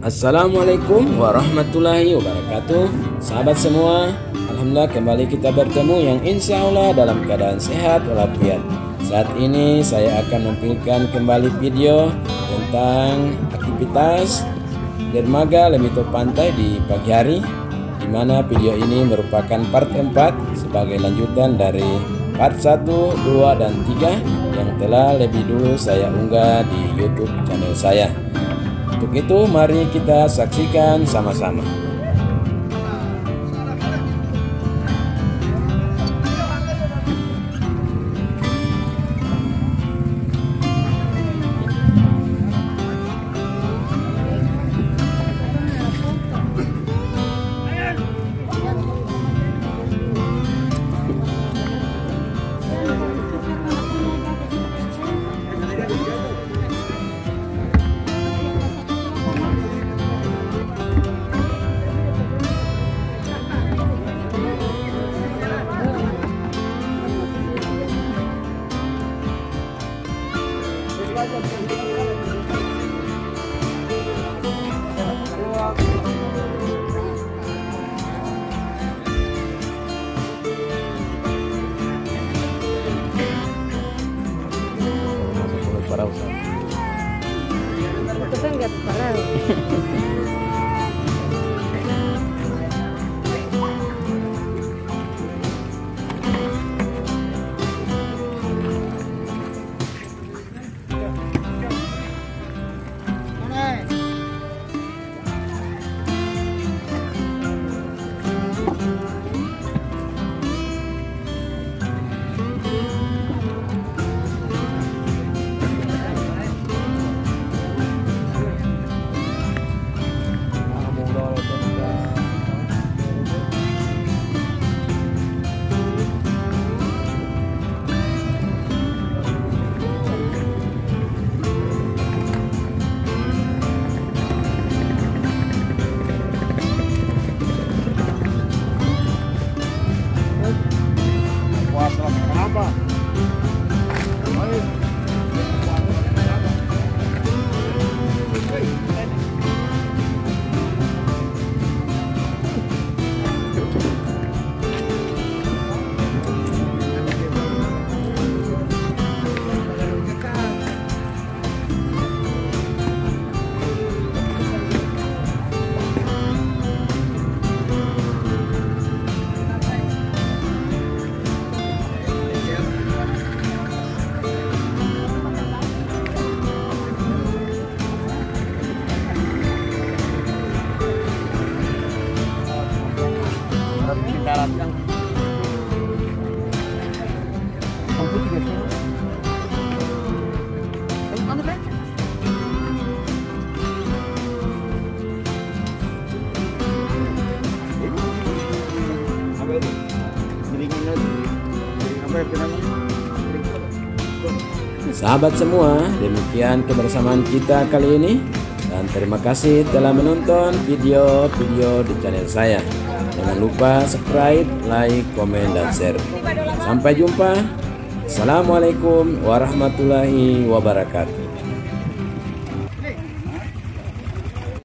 Assalamualaikum warahmatullahi wabarakatuh. Sahabat semua, alhamdulillah kembali kita bertemu yang insya Allah dalam keadaan sehat walafiat. Saat ini saya akan menampilkan kembali video tentang aktivitas dermaga Lemito Pantai di pagi hari, di mana video ini merupakan part 4 sebagai lanjutan dari part 1, 2, dan 3 yang telah lebih dulu saya unggah di YouTube channel saya. Untuk itu mari kita saksikan sama-sama. Itu kan nggak parah. Kenapa? Sahabat semua, demikian kebersamaan kita kali ini, dan terima kasih telah menonton video-video di channel saya. Jangan lupa subscribe, like, komen, dan share. Sampai jumpa. Assalamualaikum warahmatullahi wabarakatuh.